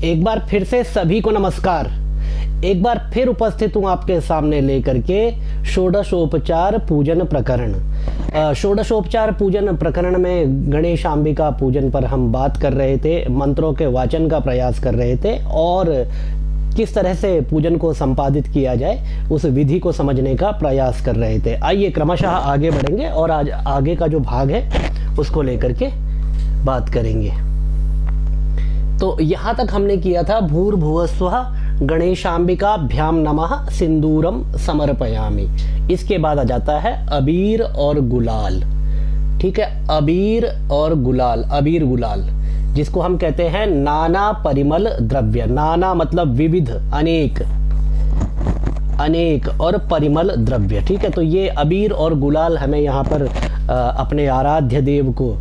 एक बार फिर से सभी को नमस्कार। एक बार फिर उपस्थित हूँ आपके सामने लेकर के षोडशोपचार पूजन प्रकरण। षोडशोपचार पूजन प्रकरण में गणेश अंबिका पूजन पर हम बात कर रहे थे, मंत्रों के वाचन का प्रयास कर रहे थे और किस तरह से पूजन को संपादित किया जाए उस विधि को समझने का प्रयास कर रहे थे। आइए क्रमशः आगे बढ़ेंगे और आज आगे का जो भाग है उसको लेकर के बात करेंगे। तो यहाँ तक हमने किया था भूर्भुवस्वः गणेशांबिकाभ्याम नमः सिंदूरम समर्पयामि। इसके बाद आ जाता है अबीर और गुलाल। ठीक है, अबीर और गुलाल, अबीर गुलाल जिसको हम कहते हैं नाना परिमल द्रव्य। नाना मतलब विविध, अनेक, अनेक और परिमल द्रव्य। ठीक है, तो ये अबीर और गुलाल हमें यहाँ पर अपने आराध्य देव को,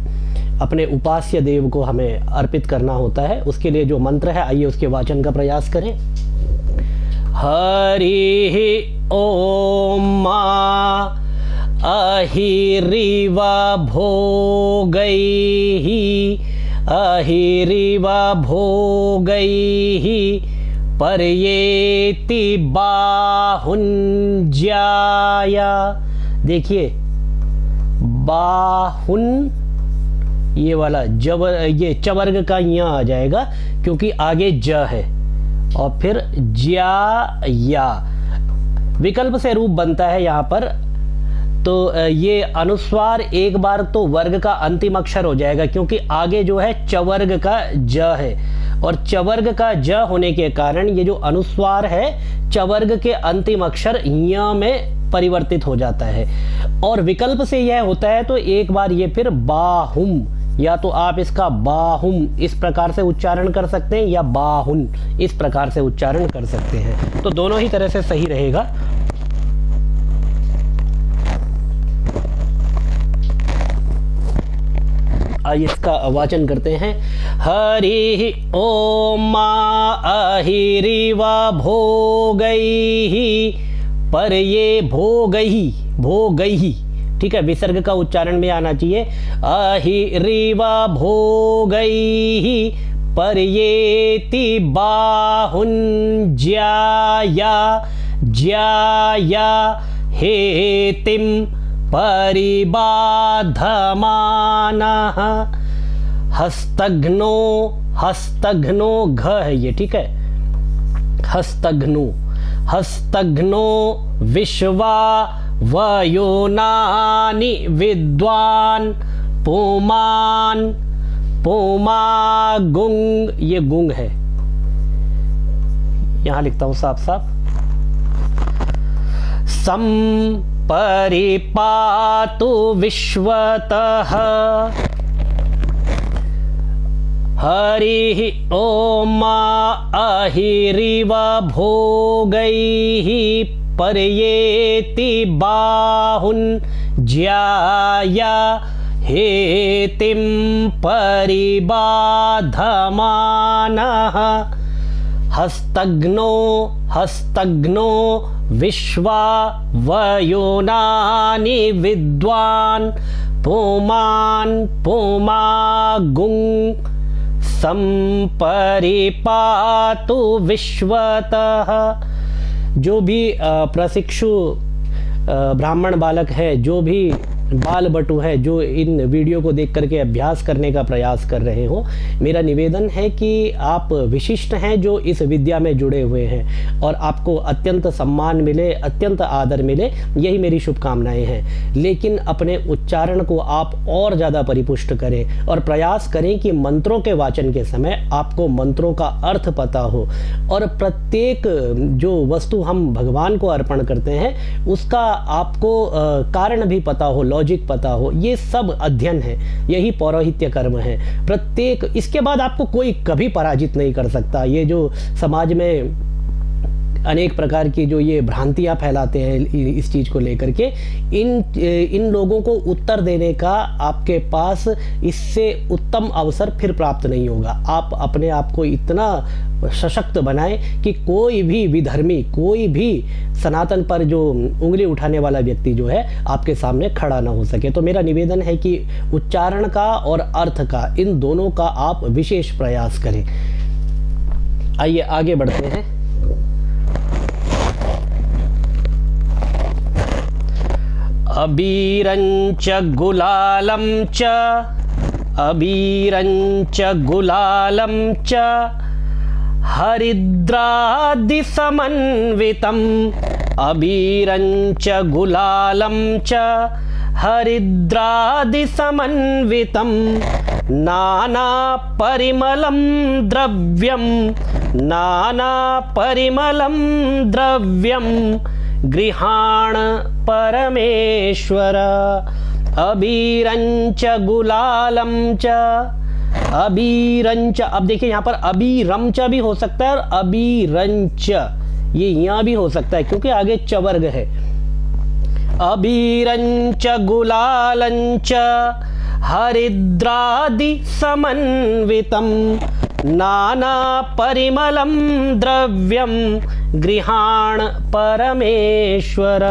अपने उपास्य देव को हमें अर्पित करना होता है। उसके लिए जो मंत्र है आइए उसके वाचन का प्रयास करें। हरि ओम अहिरिवा भोगैहि अहिरिवा भोगैहि पर्येति बाहुंज्याया। देखिए बाहुन, ये वाला जबर, ये चवर्ग का यहाँ आ जाएगा क्योंकि आगे ज है और फिर ज्या या विकल्प से रूप बनता है यहाँ पर। तो ये अनुस्वार एक बार तो वर्ग का अंतिम अक्षर हो जाएगा क्योंकि आगे जो है चवर्ग का ज है और चवर्ग का ज होने के कारण ये जो अनुस्वार है चवर्ग के अंतिम अक्षर य में परिवर्तित हो जाता है और विकल्प से यह होता है तो एक बार ये फिर बाहुम, या तो आप इसका बाहुम इस प्रकार से उच्चारण कर सकते हैं या बाहुन इस प्रकार से उच्चारण कर सकते हैं। तो दोनों ही तरह से सही रहेगा। आइए इसका वाचन करते हैं। हरि ओम अहिरिवा भोगैहि पर्ये भोगैहि, भोगैहि। ठीक है, विसर्ग का उच्चारण में आना चाहिए। अहिरिवा भोगैहि पर्येति बाहुंज्याया ज्याया हेतिम परिबाधमानः। हस्तघ्नो, हस्तघ्नो घ है ये। ठीक है, हस्तघ्नो, हस्तघ्नो विश्वा वयोनानि विद्वान पुमान पुमागुंग, ये गुंग है, यहां लिखता हूं साफ साफ। सम परिपातु विश्वतः हरि ओम अहिरिवा भोगैहि पर्येति बाहुंज्याया हेतिम परिबाधमानः। हस्तघ्नो, हस्तघ्नो विश्वा वयोनानि विद्वान पुमान पुमागुंग संपरिपातु विश्वतः। जो भी प्रशिक्षु ब्राह्मण बालक है, जो भी बाल बटु है, जो इन वीडियो को देख करके अभ्यास करने का प्रयास कर रहे हो, मेरा निवेदन है कि आप विशिष्ट हैं जो इस विद्या में जुड़े हुए हैं और आपको अत्यंत सम्मान मिले, अत्यंत आदर मिले, यही मेरी शुभकामनाएं हैं। लेकिन अपने उच्चारण को आप और ज़्यादा परिपुष्ट करें और प्रयास करें कि मंत्रों के वाचन के समय आपको मंत्रों का अर्थ पता हो और प्रत्येक जो वस्तु हम भगवान को अर्पण करते हैं उसका आपको कारण भी पता हो, लॉजिक पता हो। ये सब अध्ययन है, यही पौरोहित्य कर्म है। प्रत्येक, इसके बाद आपको कोई कभी पराजित नहीं कर सकता। ये जो समाज में अनेक प्रकार की जो ये भ्रांतियां फैलाते हैं इस चीज़ को लेकर के, इन लोगों को उत्तर देने का आपके पास इससे उत्तम अवसर फिर प्राप्त नहीं होगा। आप अपने आप को इतना सशक्त बनाएं कि कोई भी विधर्मी, कोई भी सनातन पर जो उंगली उठाने वाला व्यक्ति जो है आपके सामने खड़ा ना हो सके। तो मेरा निवेदन है कि उच्चारण का और अर्थ का, इन दोनों का आप विशेष प्रयास करें। आइए आगे बढ़ते हैं। अबीरंच गुलालं च, अबीरंच गुलालं च हरिद्रादिसमन्वितम्, अबीरंच गुलालं च हरिद्रादिसमन्वितं, नानापरिमलं द्रव्यं, नानापरिमलं द्रव्यं गृहाण परमेश्वर। अबीरंच गुलालं च, अबीरंच, अब देखिए यहाँ पर अबीरंच भी हो सकता है और अबीरंच ये यहाँ भी हो सकता है क्योंकि आगे च वर्ग है। अबीरंच गुलालंच हरिद्रादि समन्वितं, नाना परिमलं द्रव्यं गृहाण परमेश्वर।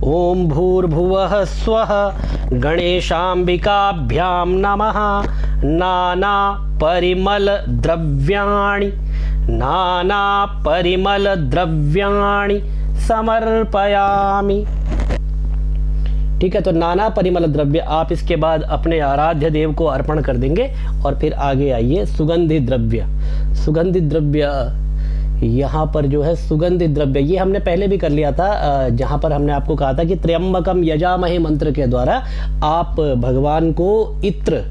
ओम भूर्भुवः स्वः गणेशाम्बिकाभ्यां नमः। नाना परिमल द्रव्याणि, नाना परिमल द्रव्याणि समर्पयामि। ठीक है, तो नाना परिमल द्रव्य आप इसके बाद अपने आराध्य देव को अर्पण कर देंगे। और फिर आगे आइए सुगंधित द्रव्य। सुगंधित द्रव्य यहाँ पर जो है सुगंधित द्रव्य, ये हमने पहले भी कर लिया था, जहाँ पर हमने आपको कहा था कि त्र्यंबकम यजामहे मंत्र के द्वारा आप भगवान को इत्र,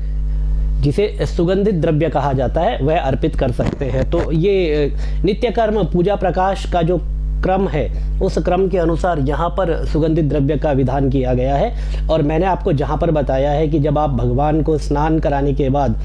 जिसे सुगंधित द्रव्य कहा जाता है, वह अर्पित कर सकते हैं। तो ये नित्य कर्म पूजा प्रकाश का जो क्रम है उस क्रम के अनुसार यहाँ पर सुगंधित द्रव्य का विधान किया गया है। और मैंने आपको जहाँ पर बताया है कि जब आप भगवान को स्नान कराने के बाद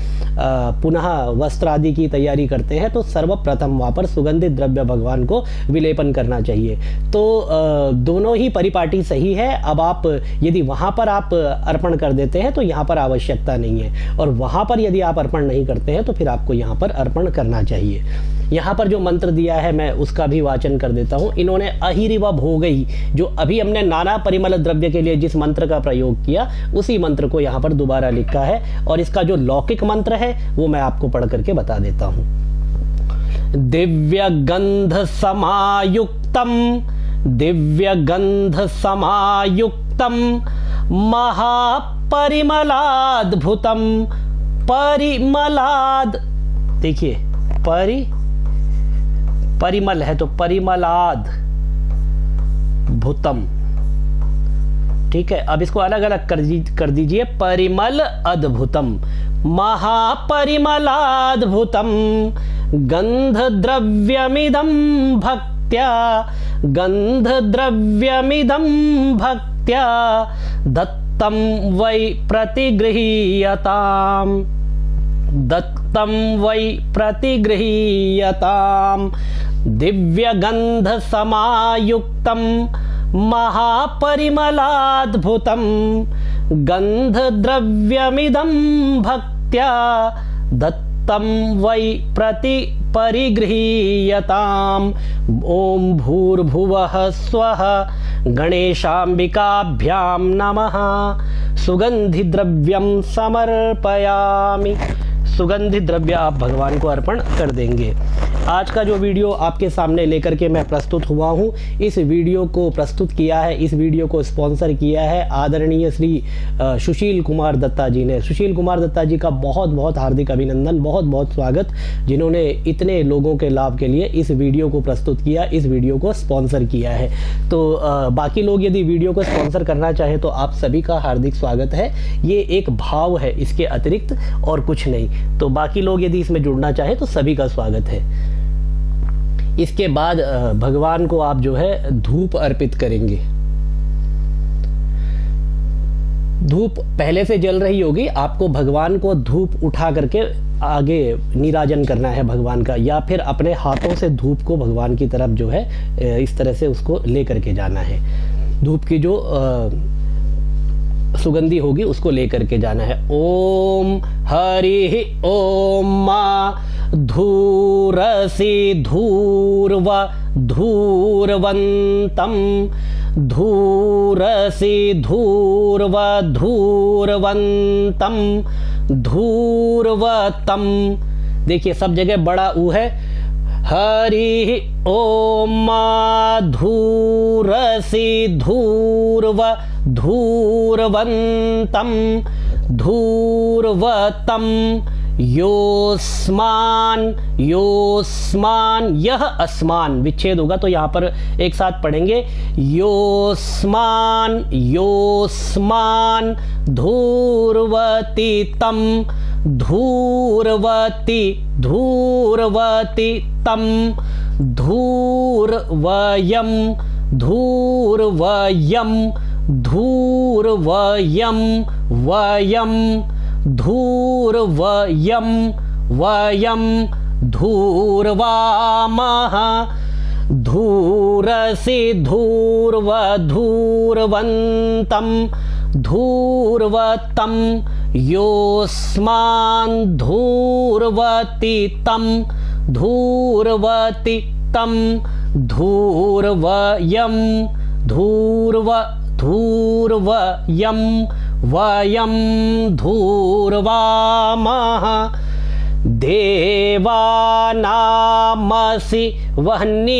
पुनः वस्त्र आदि की तैयारी करते हैं तो सर्वप्रथम वहाँ पर सुगंधित द्रव्य भगवान को विलेपन करना चाहिए। तो दोनों ही परिपाटी सही है। अब आप यदि वहाँ पर आप अर्पण कर देते हैं तो यहाँ पर आवश्यकता नहीं है, और वहाँ पर यदि आप अर्पण नहीं करते हैं तो फिर आपको यहाँ पर अर्पण करना चाहिए। यहाँ पर जो मंत्र दिया है मैं उसका भी वाचन कर देता हूँ। इन्होंने अहिरिव भोगई, जो अभी हमने नाना परिमल द्रव्य के लिए जिस मंत्र का प्रयोग किया उसी मंत्र को यहाँ पर दोबारा लिखा है, और इसका जो लौकिक मंत्र है वो मैं आपको पढ़ करके बता देता हूँ। दिव्य गंध समायुक्तम, दिव्य गंध समायुक्तम महापरिमलाद्भुतम, परिमलाद, देखिए परिमल है तो परिमलाद भूतम। ठीक है, अब इसको अलग अलग कर दीजिए। परिमल अद्भुतम, महापरिमलाद्भुतम, गंध द्रव्यमिदं भक्त्या, गंध द्रव्यमिदं भक्त्या दत्तं वै प्रतिगृह्यताम्, दत्तं वै प्रतिगृह्यताम्। दिव्यगंध समायुक्तं महापरिमलाद्भुतं, गंध द्रव्यमिदं भक्त्या दत्तं वै परिगृह्यताम्। ओम भूर्भुवः स्वः गणेशाम्बिकाभ्यां नमः। सुगंधि द्रव्यं समर्पयामि। सुगंधित द्रव्य आप भगवान को अर्पण कर देंगे। आज का जो वीडियो आपके सामने लेकर के मैं प्रस्तुत हुआ हूँ, इस वीडियो को प्रस्तुत किया है, इस वीडियो को स्पॉन्सर किया है आदरणीय श्री सुशील कुमार दत्ता जी ने। सुशील कुमार दत्ता जी का बहुत बहुत हार्दिक अभिनंदन, बहुत बहुत स्वागत, जिन्होंने इतने लोगों के लाभ के लिए इस वीडियो को प्रस्तुत किया, इस वीडियो को स्पॉन्सर किया है। तो बाकी लोग यदि वीडियो को स्पॉन्सर करना चाहें तो आप सभी का हार्दिक स्वागत है। ये एक भाव है, इसके अतिरिक्त और कुछ नहीं। तो बाकी लोग यदि इसमें जुड़ना चाहें तो सभी का स्वागत है। इसके बाद भगवान को आप जो है धूप अर्पित करेंगे। धूप पहले से जल रही होगी, आपको भगवान को धूप उठा करके आगे नीराजन करना है भगवान का, या फिर अपने हाथों से धूप को भगवान की तरफ जो है इस तरह से उसको ले करके जाना है। धूप की जो सुगंधी होगी उसको लेकर के जाना है। ओम हरि ओम मा धूरसी धूर्व धूर्वन्तम, धूरसी धूर्व धूर्वन्तम, धूर्वतम। देखिए सब जगह बड़ा ऊ है, हरि ओम धूरसि धूर्व धूर्वन्तं धूर्वतं योस्मान योस्मान, यह अस्मान विच्छेद होगा तो यहाँ पर एक साथ पढ़ेंगे योस्मान योस्मान धूर्वति तम धूर्वति धूर्वति तम धूर्वयं धूर्वयं धूर्वयं वयं धूर्वयं वयं धूर्वामः धूरसि धूर्व धूर्वन्तं धूर्वतं योस्मान् धूर्वति तं धूर्वति तं धूर्वयं धूर्वयं वयं धूर्वामः देवानामसि वह्नितमगुंग।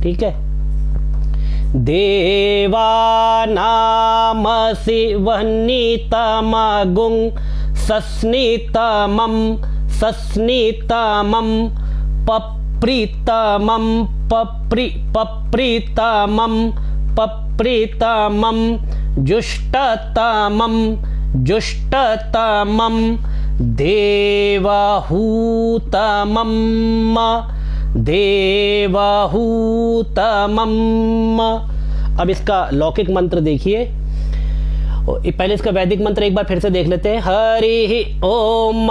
ठीक है, देवानामसि वह्नितमगुंग सस्नितमं सस्नितमं पप्रीतमं पप्रीतमं पप्रीतमं जुष्टतमं जुष्टतमं देवहूतमं देवहूतमं। अब इसका लौकिक मंत्र देखिए, पहले इसका वैदिक मंत्र एक बार फिर से देख लेते हैं। हरि ओम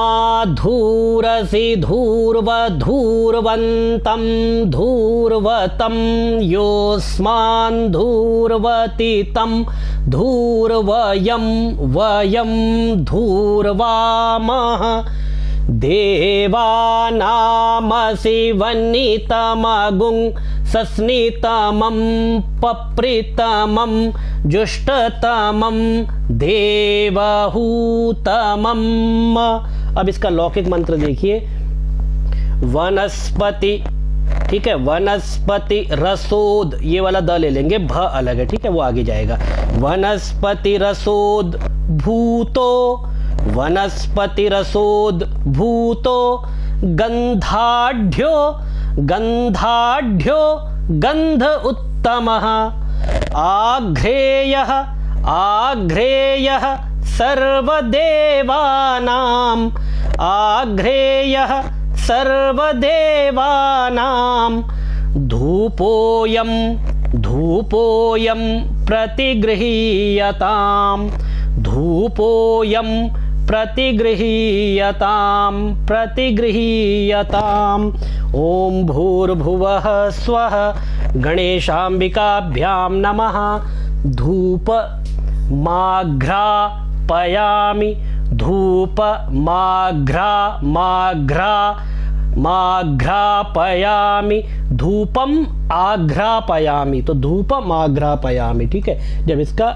धूरसि धूर्व धूर्वन्तं धूर्वतं योस्मान् धूर्वति तं धूर्वयं वयं धूर्वामः देवानामसि वह्नितमगुं सस्नितमं पप्रीतमं जुष्टतमं देवहूतमं। अब इसका लौकिक मंत्र देखिए, वनस्पति। ठीक है, वनस्पति रसोद, ये वाला द ले लेंगे, भ अलग है। ठीक है, वो आगे जाएगा। वनस्पति रसोद भूतो वनस्पति रसोद भूतो गंधाढ्यो गंधाढ्यो गंध उत्तमः आघ्रेयः आघ्रेयः सर्वदेवानां आघ्रेयः सर्वदेवानां धूपोऽयं धूपोऽयं प्रतिगृह्यतां धूपोऽयं प्रतिगृह्यतां प्रतिगृह्यताम्। ओम भूर्भुवः स्वः गणेशाम्बिकाभ्यां नमः। धूप माघ्रापयामि धूप माघ्रापयामि धूपम आघ्रापयामि, तो धूपम आघ्रापयामि। ठीक है, जब इसका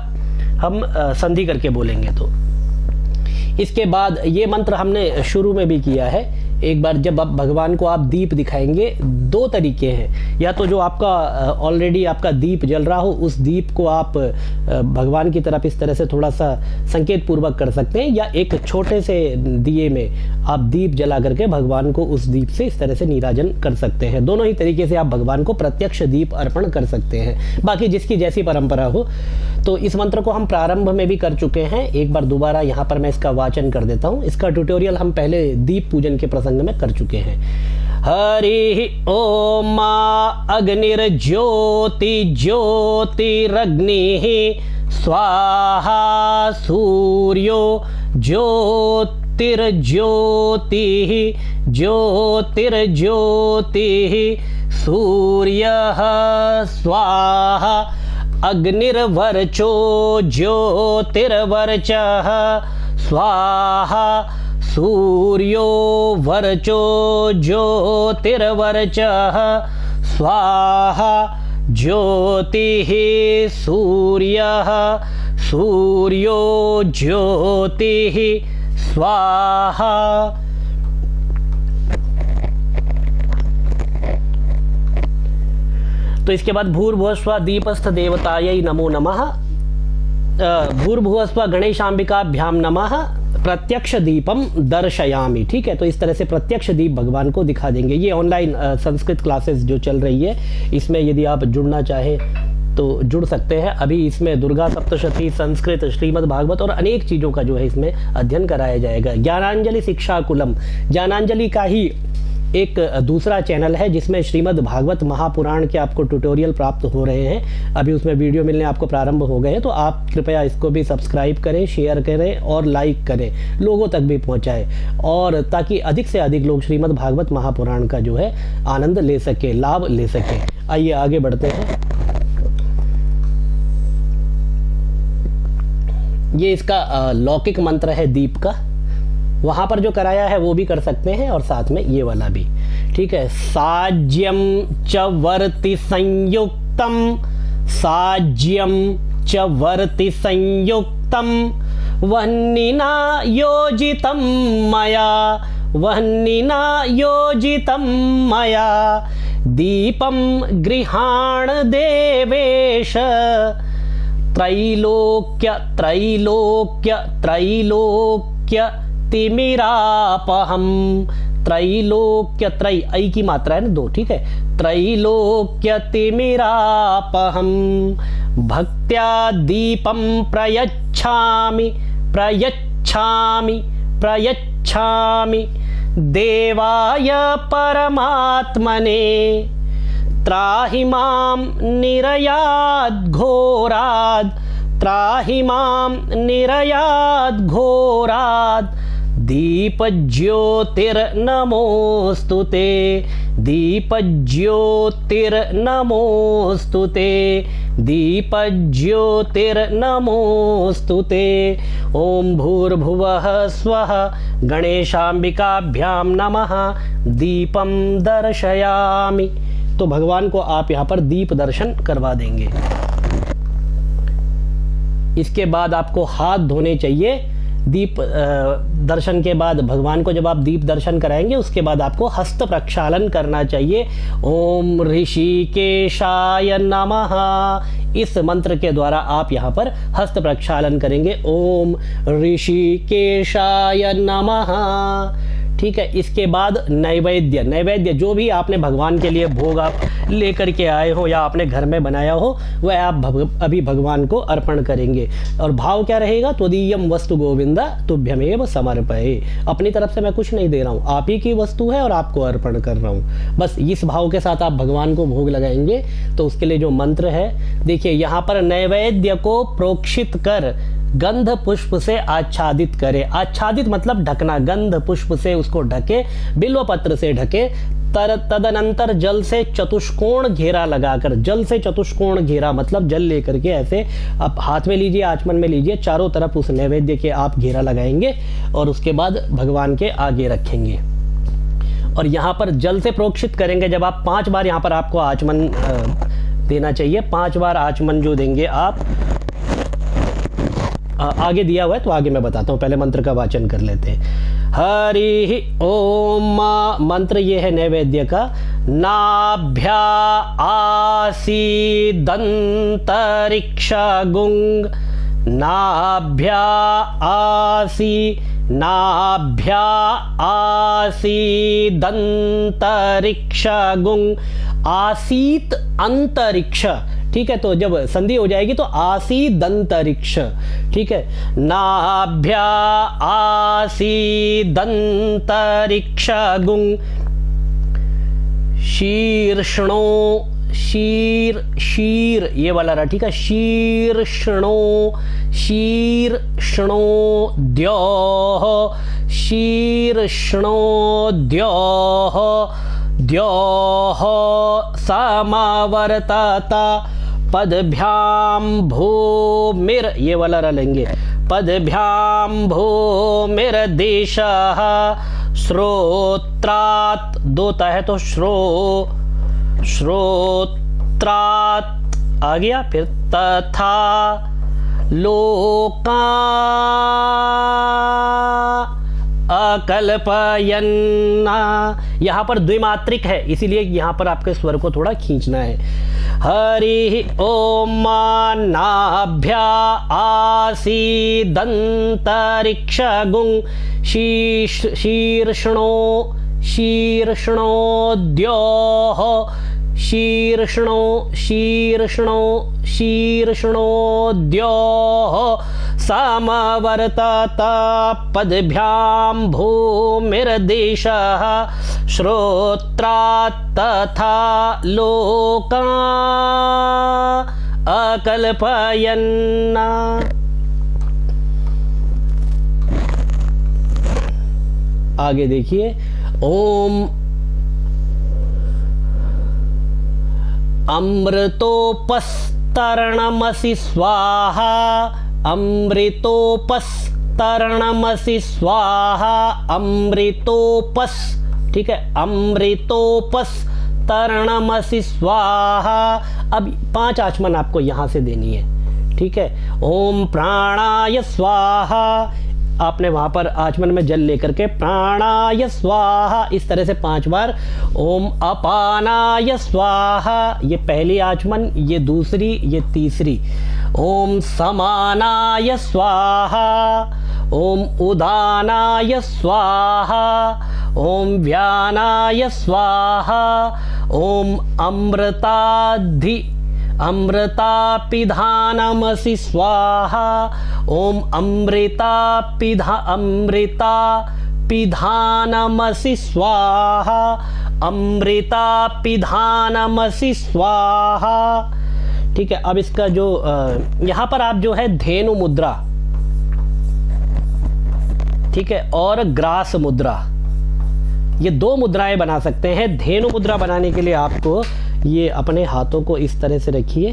हम संधि करके बोलेंगे तो। इसके बाद ये मंत्र हमने शुरू में भी किया है एक बार, जब आप भगवान को आप दीप दिखाएंगे, दो तरीके हैं, या तो जो आपका ऑलरेडी आपका दीप जल रहा हो उस दीप को आप भगवान की तरफ इस तरह से थोड़ा सा संकेत पूर्वक कर सकते हैं, या एक छोटे से दिए में आप दीप जला करके भगवान को उस दीप से इस तरह से नीराजन कर सकते हैं। दोनों ही तरीके से आप भगवान को प्रत्यक्ष दीप अर्पण कर सकते हैं, बाकी जिसकी जैसी परंपरा हो। तो इस मंत्र को हम प्रारंभ में भी कर चुके हैं, एक बार दोबारा यहाँ पर मैं इसका वाचन कर देता हूँ। इसका ट्यूटोरियल हम पहले दीप पूजन के प्रसंग में कर चुके हैं। हरि ओम अग्निर्ज्योति ज्योतिरग्निः स्वाहा सूर्यो ज्योतिर्ज्योतिः ज्योतिर्ज्योतिः सूर्यः स्वाहा अग्निर्वर्चो ज्योतिर्वर्चः स्वाहा सूर्यो वर्चो ज्योतिर्वर्चः स्वाहा ज्योतिः सूर्यः सूर्यो ज्योतिः स्वाहा। तो इसके बाद भूर्भुवस्व दीपस्थ देवतायै नमो नमः, भूर्भुवस्व गणेशांबिकाभ्याम नमः, प्रत्यक्ष दीपम दर्शयामि। ठीक है, तो इस तरह से प्रत्यक्ष दीप भगवान को दिखा देंगे। ये ऑनलाइन संस्कृत क्लासेस जो चल रही है, इसमें यदि आप जुड़ना चाहें तो जुड़ सकते हैं। अभी इसमें दुर्गा सप्तशती, संस्कृत, श्रीमद् भागवत और अनेक चीज़ों का जो है इसमें अध्ययन कराया जाएगा। ज्ञानांजलि शिक्षा कुलम, ज्ञानांजलि का ही एक दूसरा चैनल है जिसमें श्रीमद् भागवत महापुराण के आपको ट्यूटोरियल प्राप्त हो रहे हैं। अभी उसमें वीडियो मिलने आपको प्रारंभ हो गए हैं, तो आप कृपया इसको भी सब्सक्राइब करें, शेयर करें और लाइक करें, लोगों तक भी पहुंचाएं, और ताकि अधिक से अधिक लोग श्रीमद् भागवत महापुराण का जो है आनंद ले सके, लाभ ले सके। आइए आगे बढ़ते हैं। ये इसका लौकिक मंत्र है दीप का, वहाँ पर जो कराया है वो भी कर सकते हैं और साथ में ये वाला भी। ठीक है, साज्यम च वर्ति संयुक्तम, साज्यम च वर्ति संयुक्तम, वह्निना योजितं मया, वह्निना योजितं मया, दीपं गृहाण देवेश, त्रैलोक्य त्रैलोक्य त्रैलोक्य तिमिरापहम, त्रैलोक्य, त्रय ऐ की मात्रा है ना 2, ठीक है, त्रैलोक्य तिमिरापहम, भक्त्या दीपम प्रयच्छामि प्रयच्छामि प्रयच्छामि, देवाय परमात्मने, त्राहि मां निरयाद् घोराद्, त्राहि मां निरयाद् घोराद्, दीपज्योतिर्नमोस्तुते, दीपज्योतिर्नमोस्तुते, दीपज्योतिर्नमोस्तुते। ओम भूर्भुवः स्वः गणेशांबिकाभ्याम नमः, दीपम दर्शयामि। तो भगवान को आप यहाँ पर दीप दर्शन करवा देंगे। इसके बाद आपको हाथ धोने चाहिए। दीप दर्शन के बाद भगवान को जब आप दीप दर्शन कराएंगे, उसके बाद आपको हस्त प्रक्षालन करना चाहिए। ओम ऋषिकेशाय नमः, इस मंत्र के द्वारा आप यहाँ पर हस्त प्रक्षालन करेंगे। ओम ऋषिकेशाय नमः। ठीक है, इसके बाद नैवेद्य, नैवेद्य जो भी आपने भगवान के लिए भोग आप लेकर के आए हो या आपने घर में बनाया हो, वह आप अभी भगवान को अर्पण करेंगे। और भाव क्या रहेगा? त्वदीयम वस्तु गोविंदा तुभ्यमेव समर्पये। अपनी तरफ से मैं कुछ नहीं दे रहा हूँ, आप ही की वस्तु है और आपको अर्पण कर रहा हूँ। बस इस भाव के साथ आप भगवान को भोग लगाएंगे। तो उसके लिए जो मंत्र है, देखिए यहाँ पर नैवेद्य को प्रोक्षित कर गंध पुष्प से आच्छादित करे। आच्छादित मतलब ढकना, गंध पुष्प से उसको ढके, बिल्व पत्र से ढके। तदनंतर जल से चतुष्कोण घेरा लगाकर, जल से चतुष्कोण घेरा मतलब जल लेकर के ऐसे आप हाथ में लीजिए, आचमन में लीजिए, चारों तरफ उस नैवेद्य के आप घेरा लगाएंगे और उसके बाद भगवान के आगे रखेंगे। और यहाँ पर जल से प्रोक्षित करेंगे जब आप 5 बार यहाँ पर आपको आचमन देना चाहिए। 5 बार आचमन जो देंगे आप, आगे दिया हुआ है तो आगे मैं बताता हूँ, पहले मंत्र का वाचन कर लेते हैं। हरि ओम, मंत्र ये है नैवेद्य का। नाभ्या आसीदंतरिक्ष गुंग, नाभ्या नाभ्या आसीदंतरिक्ष गुंग, आसीत अंतरिक्ष। ठीक है, तो जब संधि हो जाएगी तो आसीदंतरिक्ष। ठीक है, नाभ्या आसीदंतरिक्ष गुंग, शीर्ष्णो, शीर शीर ये वाला रहा। ठीक है, शीर्ष्णो शीर्ष्णो द्योः, शीर्ष्णो द्योः, द्योः समावर्तता, पदभ्याम भूमिर ये वाला रह लेंगे। पदभ्याम भूमिर्दिशः, श्रोत्रात् 2 ता है तो श्रोत्रात् आ गया। फिर तथा लोका अकल्पयन्ना, यहाँ पर द्विमात्रिक है इसीलिए यहाँ पर आपके स्वर को थोड़ा खींचना है। हरि ओम नाभ्या आसीदन्तरिक्षगुं शीर्ष्णो शीर्ष्णोद्योः शीर्ष्णोद्योः समवर्तत पद्भ्यां भूमिर्दिशः श्रोत्रात् तथा लोका अकल्पयन्ना। आगे देखिए, ओम अमृतोपस्तरणमसि स्वाहा, अमृतोपस्तरणमसि स्वाहा, अमृतोपस, ठीक है, अमृतोपस्तरणमसि स्वाहा। अब 5 आचमन आपको यहां से देनी है, ठीक है। ओम प्राणाय स्वाहा, आपने वहां पर आचमन में जल लेकर के प्राणाय स्वाहा इस तरह से 5 बार। ओम अपानाय स्वाहा, ये पहली आचमन, ये दूसरी, ये तीसरी। ओम समानाय स्वाहा, ओम उदानाय स्वाहा, ओम व्यानाय स्वाहा, ओम अमृतापिधानमसि स्वाहा, ओम अमृतापिधानमसि स्वाहा, अमृतापिधानमसि स्वाहा, ठीक है। अब इसका जो यहाँ पर आप जो है धेनु मुद्रा, ठीक है, और ग्रास मुद्रा, ये 2 मुद्राएं बना सकते हैं। धेनु मुद्रा बनाने के लिए आपको ये अपने हाथों को इस तरह से रखिए,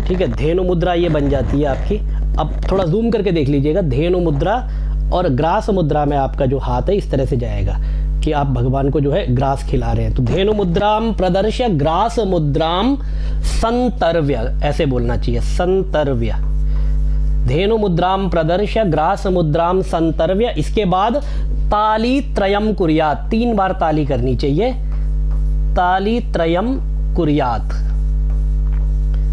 ठीक है। धेनु मुद्रा ये बन जाती है आपकी। अब थोड़ा जूम करके देख लीजिएगा, धेनु मुद्रा और ग्रास मुद्रा में आपका जो हाथ है इस तरह से जाएगा कि आप भगवान को जो है ग्रास खिला रहे हैं। तो धेनु मुद्राम प्रदर्श्य ग्रास मुद्राम संतर्व्य, ऐसे बोलना चाहिए, संतर्व्य। धेनु मुद्राम प्रदर्श्य ग्रास मुद्राम संतर्व्य। इसके बाद ताली त्रयम कुर्यात, 3 बार ताली करनी चाहिए, ताली त्रयम कुर्यात।